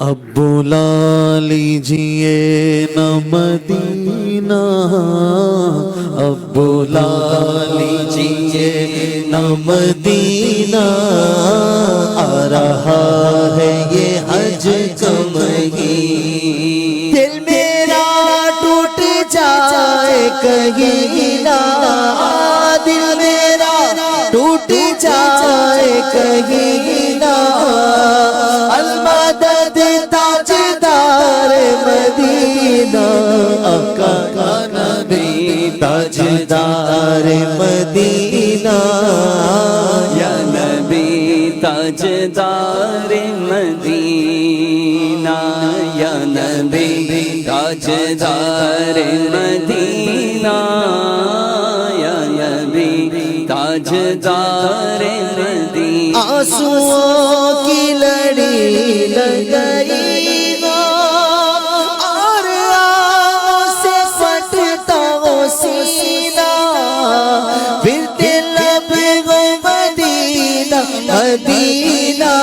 اب بلا لیجیے نہ مدینہ، اب بلا لیجیے نہ مدینہ، آ رہا ہے یہ حج کا مہینہ۔ دل میرا ٹوٹ جائے کہیں نہ، دل میرا ٹوٹ جائے کہیں نہ، المدد تاجدار مدینہ، آقا کا نبی تاجدار مدینہ، یا نبی تاجدار مدینہ، یا نبی تاجدار مدینہ، یا نبی تاجدار مدینہ۔ آنسوؤں کی لڑی لگئی ہو اور آہوں سے پھٹتا ہو سینہ، پھرتے لب ہو مدینہ مدینہ،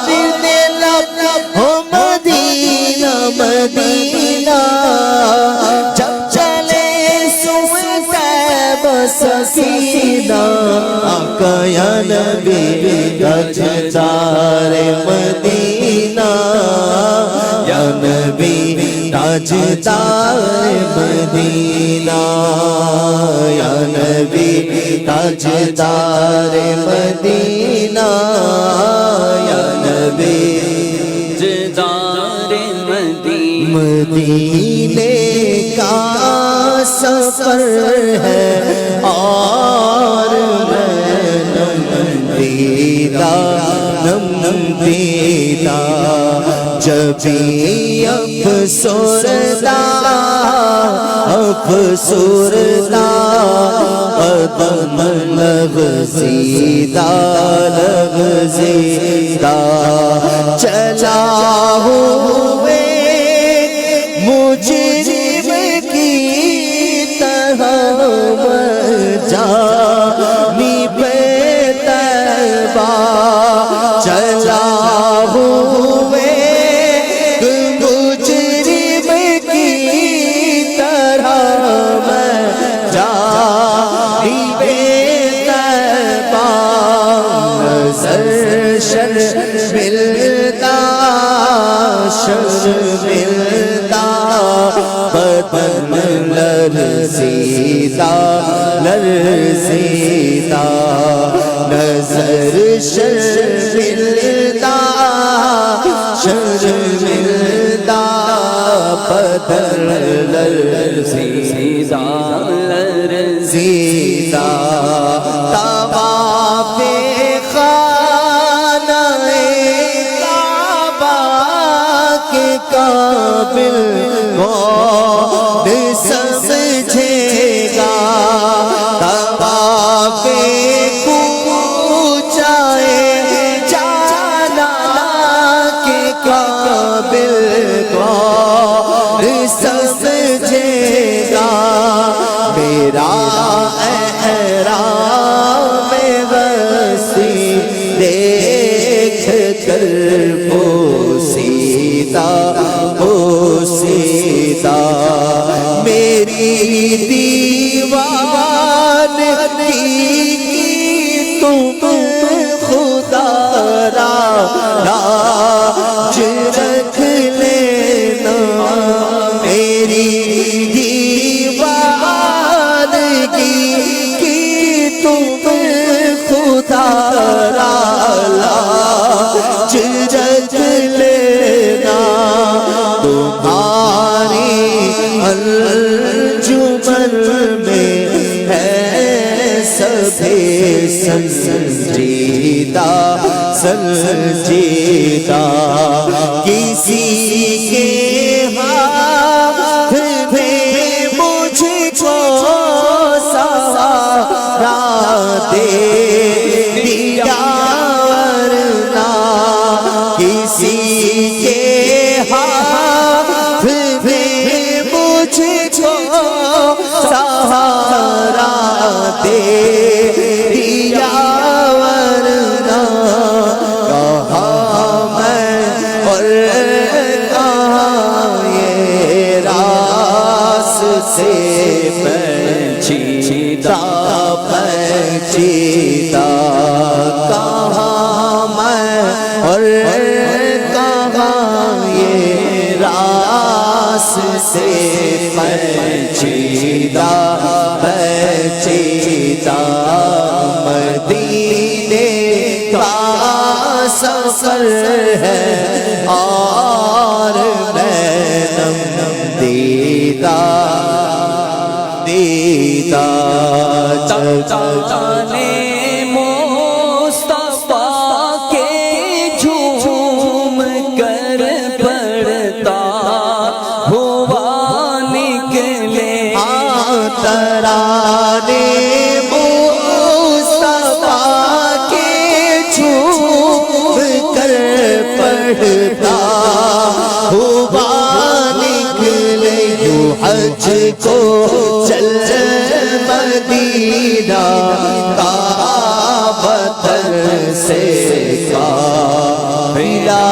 پھرتے لب ہو مدینہ مدینہ، جب چلے سنتا سکینہ، آقا یا نبی تاجدار مدینہ، یا نبی تاجدار مدینہ، یا نبی تاجدار مدینہ، یا نبی تاجدار مدینہ۔ مدینے کا سفر ہے اور میں نم دیدہ جبھی افسردہ افسردہ قدم لغزیدہ لغزیدہ، چلا ہوئے مجرم کی طرح جانب طیبہ، چلا ہوئے مجرم کی طرح جانب طیبہ، نظر شرمندہ شرمندہ، بدن لرزیدہ لرزیدہ، نظر شرمندہ شرمندہ، بدن لرزیدہ لرزیدہ، طواف خانہ کعبہ کے قابل کون سمجھے گا، طواف کوچائے جانا کے قابل کون سمجھے گا، میرا احرام وسیع دیکھ کر بوسیدہ بوسیدہ، میری دیوان کی تم خدا را لاج رکھ لینا، میری دیوان کی تم خدا را لاج رکھ لینا، تمہاری انجمن میں ہے سبھی سنجیدہ سنجیدہ، کسی کے ہاتھ میں مجھ کو سہارا دے دیا، ورنہ کسی کے ہاتھ میں مجھ کو سہارا دے دیا، ورنہ کہاں سے پیچیدہ پیچیدہ مدینے کا سفر ہے اور میں نم دیدہ دیدہ جانے مصطفیٰ کے جھوم کر پڑھتا ہوا نکلے ترانے مصطفیٰ کے جھوم کر پڑھتا ہوا نکلے یوں حج کو چل مدینہ کا وطن سے قافلہ